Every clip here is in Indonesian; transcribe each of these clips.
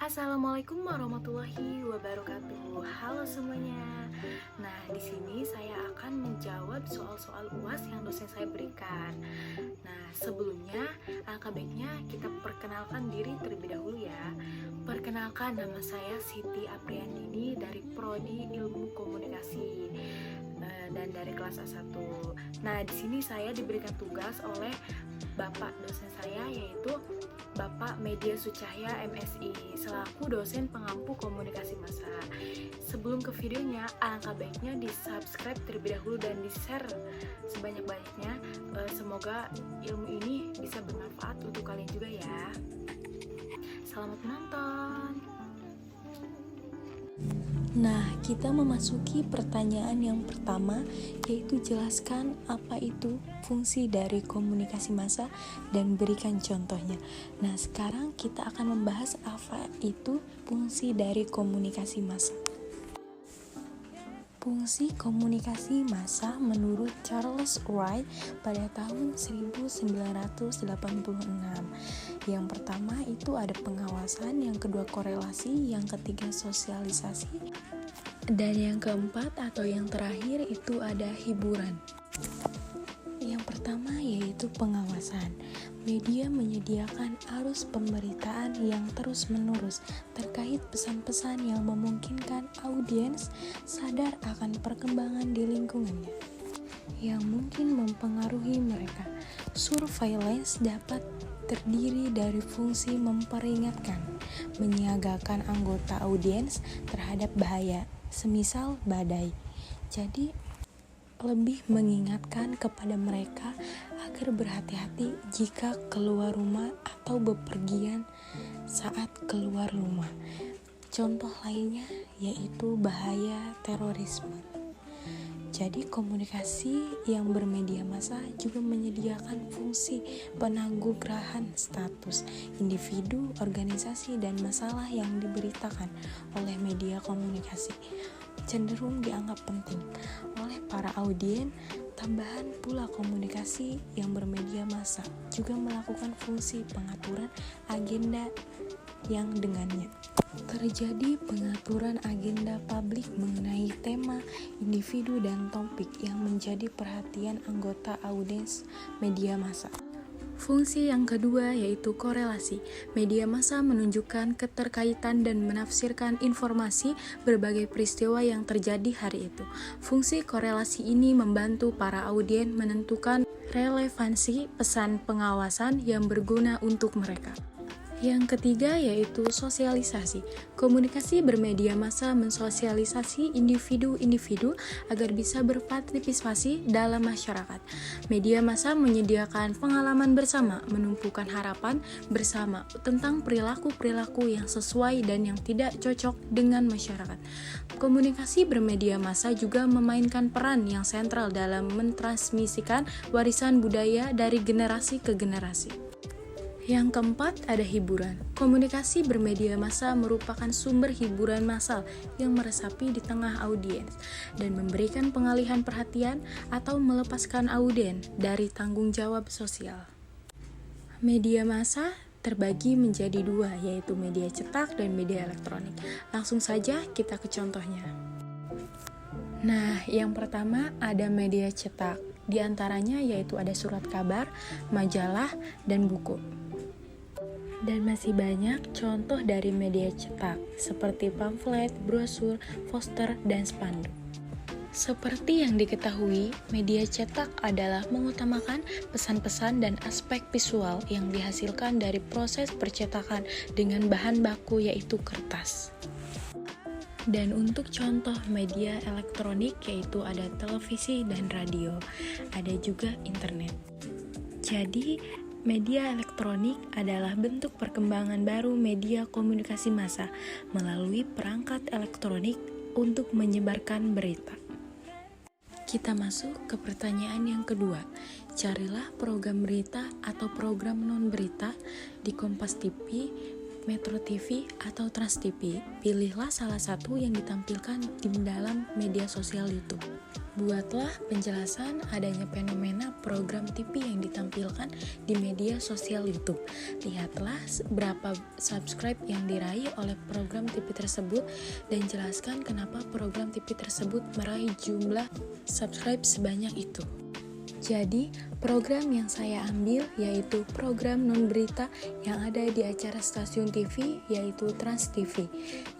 Assalamualaikum warahmatullahi wabarakatuh. Halo semuanya. Nah, di sini saya akan menjawab soal-soal UAS yang dosen saya berikan. Nah, sebelumnya alangkah baiknya kita perkenalkan diri terlebih dahulu ya. Perkenalkan, nama saya Siti Apriandini dari Prodi Ilmu Komunikasi dan dari kelas A1. Nah, di sini saya diberikan tugas oleh Bapak dosen saya, yaitu Bapak Media Sucahya MSI selaku dosen pengampu komunikasi massa. Sebelum ke videonya, alangkah baiknya di-subscribe terlebih dahulu dan di-share sebanyak-banyaknya. Semoga ilmu ini bisa bermanfaat untuk kalian juga ya. Selamat menonton. Nah, kita memasuki pertanyaan yang pertama, yaitu jelaskan apa itu fungsi dari komunikasi massa dan berikan contohnya. Nah, sekarang kita akan membahas apa itu fungsi dari komunikasi massa. Fungsi komunikasi massa menurut Charles Wright pada tahun 1986. Yang pertama itu ada pengawasan, yang kedua korelasi, yang ketiga sosialisasi, dan yang keempat atau yang terakhir itu ada hiburan. Yang pertama yaitu pengawasan. Media menyediakan arus pemberitaan yang terus-menerus terkait pesan-pesan yang memungkinkan audiens sadar akan perkembangan di lingkungannya yang mungkin mempengaruhi mereka. Surveillance dapat terdiri dari fungsi memperingatkan, menyiagakan anggota audiens terhadap bahaya, semisal badai. Jadi, lebih mengingatkan kepada mereka agar berhati-hati jika keluar rumah atau bepergian saat keluar rumah. Contoh lainnya yaitu bahaya terorisme. Jadi komunikasi yang bermedia massa juga menyediakan fungsi penanggulangan status individu, organisasi, dan masalah yang diberitakan oleh media komunikasi cenderung dianggap penting oleh para audien. Tambahan pula komunikasi yang bermedia massa juga melakukan fungsi pengaturan agenda yang dengannya terjadi pengaturan agenda publik mengenai tema, individu, dan topik yang menjadi perhatian anggota audiens media massa. Fungsi yang kedua yaitu korelasi. Media massa menunjukkan keterkaitan dan menafsirkan informasi berbagai peristiwa yang terjadi hari itu. Fungsi korelasi ini membantu para audien menentukan relevansi pesan pengawasan yang berguna untuk mereka. Yang ketiga yaitu sosialisasi. Komunikasi bermedia massa mensosialisasi individu-individu agar bisa berpartisipasi dalam masyarakat. Media massa menyediakan pengalaman bersama, menumpukan harapan bersama tentang perilaku-perilaku yang sesuai dan yang tidak cocok dengan masyarakat. Komunikasi bermedia massa juga memainkan peran yang sentral dalam mentransmisikan warisan budaya dari generasi ke generasi. Yang keempat ada hiburan. Komunikasi bermedia massa merupakan sumber hiburan massal yang meresapi di tengah audiens dan memberikan pengalihan perhatian atau melepaskan audien dari tanggung jawab sosial. Media massa terbagi menjadi dua, yaitu media cetak dan media elektronik. Langsung saja kita ke contohnya. Nah, yang pertama ada media cetak. Di antaranya yaitu ada surat kabar, majalah, dan buku. Dan masih banyak contoh dari media cetak, seperti pamflet, brosur, poster, dan spanduk. Seperti yang diketahui, media cetak adalah mengutamakan pesan-pesan dan aspek visual yang dihasilkan dari proses percetakan dengan bahan baku yaitu kertas. Dan untuk contoh media elektronik yaitu ada televisi dan radio, ada juga internet. Jadi, media elektronik adalah bentuk perkembangan baru media komunikasi massa melalui perangkat elektronik untuk menyebarkan berita. Kita masuk ke pertanyaan yang kedua. Carilah program berita atau program non-berita di Kompas TV, Metro TV, atau Trans TV. Pilihlah salah satu yang ditampilkan di dalam media sosial YouTube. Buatlah penjelasan adanya fenomena program TV yang ditampilkan di media sosial YouTube. Lihatlah berapa subscribe yang diraih oleh program TV tersebut dan jelaskan kenapa program TV tersebut meraih jumlah subscribe sebanyak itu. Jadi, program yang saya ambil yaitu program non-berita yang ada di acara stasiun TV yaitu Trans TV,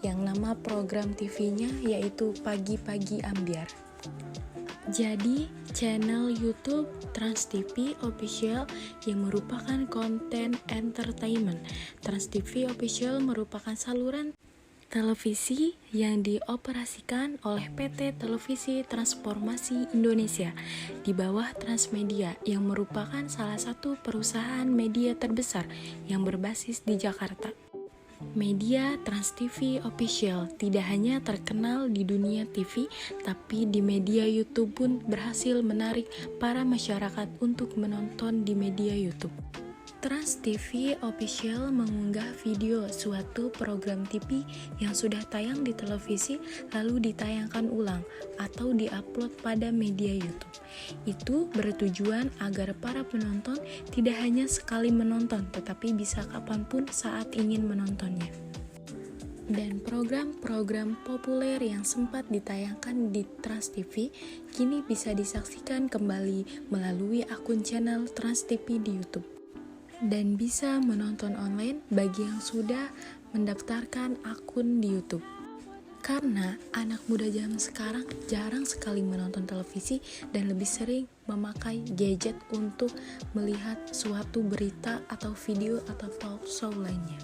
yang nama program TV-nya yaitu Pagi-Pagi Ambyar. Jadi, channel YouTube Trans TV Official yang merupakan konten entertainment. Trans TV Official merupakan saluran televisi yang dioperasikan oleh PT Televisi Transformasi Indonesia di bawah Transmedia yang merupakan salah satu perusahaan media terbesar yang berbasis di Jakarta. Media Trans TV Official tidak hanya terkenal di dunia TV, tapi di media YouTube pun berhasil menarik para masyarakat untuk menonton di media YouTube. Trans TV Official mengunggah video suatu program TV yang sudah tayang di televisi lalu ditayangkan ulang atau diupload pada media YouTube. Itu bertujuan agar para penonton tidak hanya sekali menonton, tetapi bisa kapanpun saat ingin menontonnya. Dan program-program populer yang sempat ditayangkan di Trans TV kini bisa disaksikan kembali melalui akun channel Trans TV di YouTube. Dan bisa menonton online bagi yang sudah mendaftarkan akun di YouTube. Karena anak muda zaman sekarang jarang sekali menonton televisi dan lebih sering memakai gadget untuk melihat suatu berita atau video atau talk show lainnya.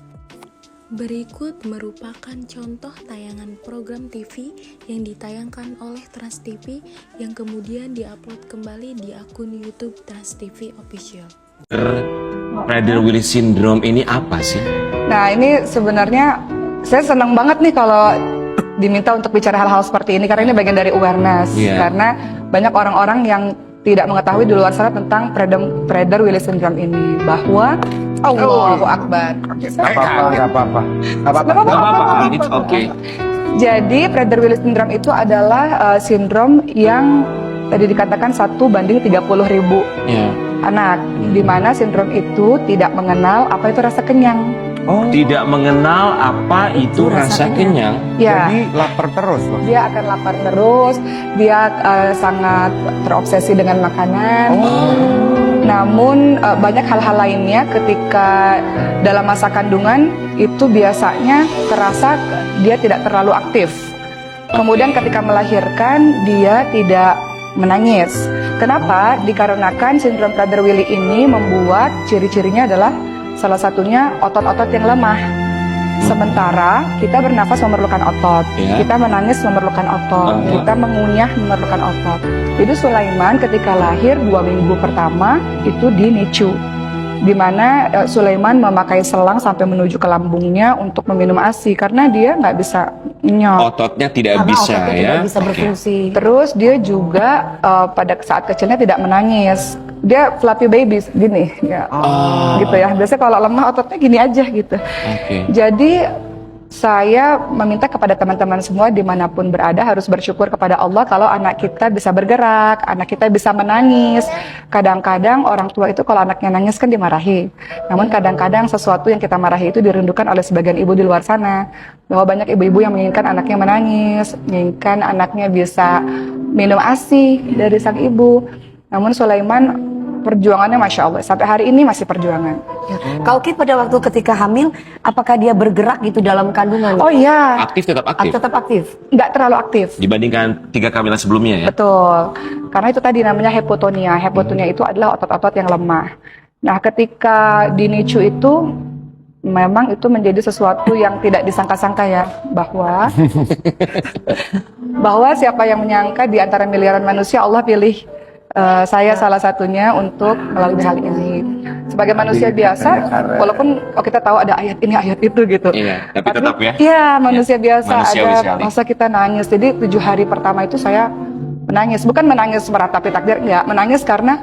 Berikut merupakan contoh tayangan program TV yang ditayangkan oleh Trans TV yang kemudian diupload kembali di akun YouTube Trans TV Official. Prader-Willi syndrome ini apa sih? Nah, ini sebenarnya saya senang banget nih kalau diminta untuk bicara hal-hal seperti ini karena ini bagian dari awareness. Karena banyak orang-orang yang tidak mengetahui di luar sana tentang Prader-Willi syndrome ini, bahwa Allahu Akbar. Gak apa-apa. It's okay. Jadi Prader-Willi syndrome itu adalah sindrom yang tadi dikatakan 1:30.000 anak, di mana sindrom itu tidak mengenal apa itu rasa kenyang. Tidak mengenal apa itu rasa kenyang. Ya. Jadi lapar terus loh. Dia akan lapar terus, dia sangat terobsesi dengan makanan. Namun banyak hal-hal lainnya ketika dalam masa kandungan itu biasanya terasa dia tidak terlalu aktif. Kemudian ketika melahirkan dia tidak menangis. Kenapa? Dikarenakan sindrom Prader-Willi ini membuat ciri-cirinya adalah salah satunya otot-otot yang lemah. Sementara kita bernafas memerlukan otot, kita menangis memerlukan otot, kita mengunyah memerlukan otot. Jadi Sulaiman ketika lahir 2 minggu pertama itu di NICU, di mana Sulaiman memakai selang sampai menuju ke lambungnya untuk meminum ASI karena dia nggak bisa nyok. Ototnya tidak bisa ya. Tidak bisa berfungsi. Terus dia juga pada saat kecilnya tidak menangis. Dia fluffy baby gini ya. Gitu ya. Biasanya kalau lemah ototnya gini aja gitu. Jadi saya meminta kepada teman-teman semua dimanapun berada harus bersyukur kepada Allah kalau anak kita bisa bergerak, anak kita bisa menangis. Kadang-kadang orang tua itu kalau anaknya nangis kan dimarahi. Namun kadang-kadang sesuatu yang kita marahi itu dirindukan oleh sebagian ibu di luar sana. Bahwa banyak ibu-ibu yang menginginkan anaknya menangis, menginginkan anaknya bisa minum ASI dari sang ibu. Namun Sulaiman perjuangannya Masya Allah, sampai hari ini masih perjuangan. Kalau Kit pada waktu ketika hamil, apakah dia bergerak gitu dalam kandungan? Oh iya. Aktif, tetap aktif? Tetap aktif? Nggak terlalu aktif. Dibandingkan 3 kehamilan sebelumnya ya? Betul. Karena itu tadi namanya hypotonia. Hypotonia itu adalah otot-otot yang lemah. Nah ketika di NICU itu, memang itu menjadi sesuatu yang tidak disangka-sangka ya. Bahwa siapa yang menyangka di antara miliaran manusia Allah pilih saya salah satunya untuk melalui hal ini. Sebagai manusia biasa, walaupun kita tahu ada ayat ini, ayat itu gitu. Iya, tapi tetap ya. Iya, manusia biasa manusiawi ada sekali. masa kita nangis. Jadi 7 hari pertama itu saya menangis, bukan menangis meratapi takdir, enggak, menangis karena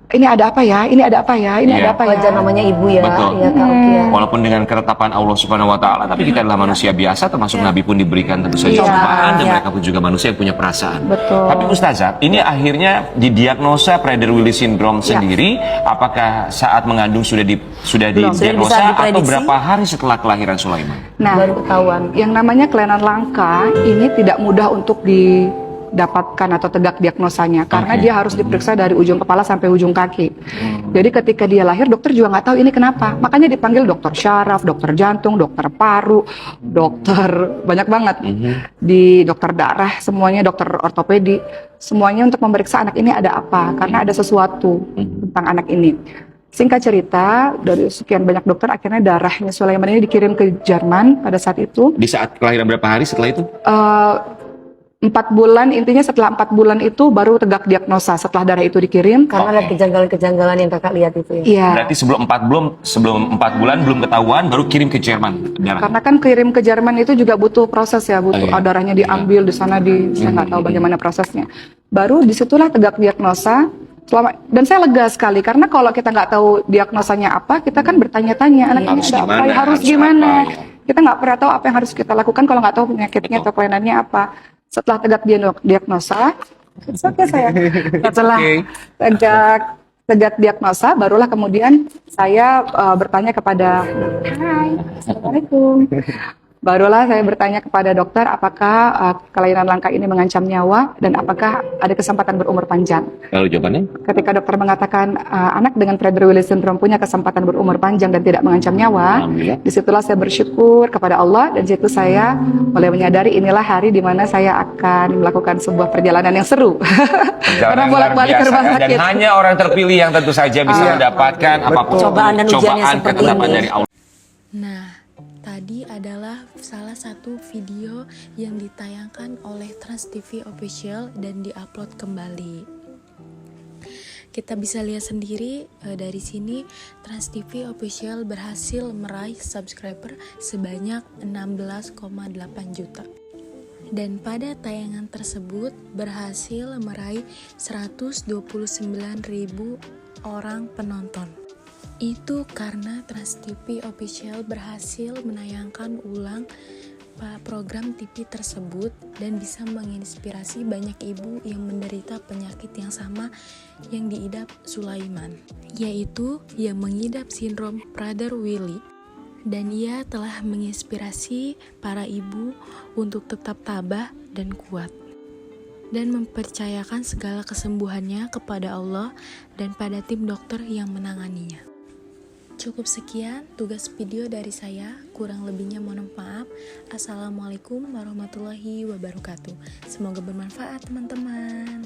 ini ada apa ya, ini ada apa ya, ini Iya. ada apa ya. Wajar namanya ibu ya. Betul. Ya, Kak Oki ya. Walaupun dengan ketetapan Allah Subhanahu wa taala, tapi kita adalah manusia biasa, termasuk Nabi pun diberikan tentu saja Iya. cobaan, dan Iya. mereka pun juga manusia yang punya perasaan. Betul. Tapi Ustazah, ini akhirnya didiagnosa Prader-Willi syndrome Iya. sendiri, apakah saat mengandung sudah Sudah didiagnosa bisa atau diprediksi? berapa hari setelah kelahiran Sulaiman? Nah, Baru ketahuan. yang namanya kelainan langka ini tidak mudah untuk didapatkan atau tegak diagnosanya karena Oke. dia harus diperiksa dari ujung kepala sampai ujung kaki. Jadi ketika dia lahir dokter juga nggak tahu ini kenapa. Makanya dipanggil dokter syaraf, dokter jantung, dokter paru, dokter banyak banget. Di dokter darah, semuanya dokter ortopedi, semuanya untuk memeriksa anak ini ada apa karena ada sesuatu tentang anak ini. Singkat cerita, dari sekian banyak dokter, akhirnya darahnya Sulaiman ini dikirim ke Jerman pada saat itu. Di saat kelahiran berapa hari setelah itu? 4 bulan, intinya setelah 4 bulan itu baru tegak diagnosa setelah darah itu dikirim. Karena ada kejanggalan-kejanggalan yang kakak lihat itu ya. Iya, Berarti sebelum 4 bulan belum ketahuan, baru kirim ke Jerman darah. karena kan kirim ke Jerman itu juga butuh proses ya, butuh Oh, iya. darahnya diambil di sana, saya nggak tahu bagaimana prosesnya. Baru disitulah tegak diagnosa. Dan saya lega sekali karena kalau kita nggak tahu diagnosanya apa, kita kan bertanya-tanya anak ini Harus ada apa, gimana, ya, harus harus gimana. apa, ya. Kita nggak pernah tahu apa yang harus kita lakukan kalau nggak tahu penyakitnya atau kelainannya apa. Setelah tegak diagnosa, oke saya. Setelah tegak diagnosa, barulah kemudian saya bertanya kepada, Hai, Assalamualaikum. Barulah saya bertanya kepada dokter apakah kelainan langka ini mengancam nyawa dan apakah ada kesempatan berumur panjang. Lalu jawabannya? Ketika dokter mengatakan anak dengan Prader-Willi syndrome punya kesempatan berumur panjang dan tidak mengancam nyawa, Alhamdulillah. disitulah saya bersyukur kepada Allah dan situ saya mulai menyadari inilah hari di mana saya akan melakukan sebuah perjalanan yang seru. Karena Perjalanan bolak-balik luar ke rumah biasa, sakit. Dan hanya orang terpilih yang tentu saja bisa mendapatkan apapun Cobaan dan ujian yang seperti ketetapan ini. dari Allah. Nah, tadi adalah salah satu video yang ditayangkan oleh Trans TV Official dan diupload kembali. Kita bisa lihat sendiri dari sini Trans TV Official berhasil meraih subscriber sebanyak 16,8 juta. Dan pada tayangan tersebut berhasil meraih 129.000 orang penonton. Itu karena Trans TV Official berhasil menayangkan ulang program TV tersebut dan bisa menginspirasi banyak ibu yang menderita penyakit yang sama yang diidap Sulaiman, yaitu yang mengidap sindrom Prader-Willi. Dan ia telah menginspirasi para ibu untuk tetap tabah dan kuat dan mempercayakan segala kesembuhannya kepada Allah dan pada tim dokter yang menanganinya. Cukup sekian tugas video dari saya, kurang lebihnya mohon maaf. Assalamualaikum warahmatullahi wabarakatuh. Semoga bermanfaat teman-teman.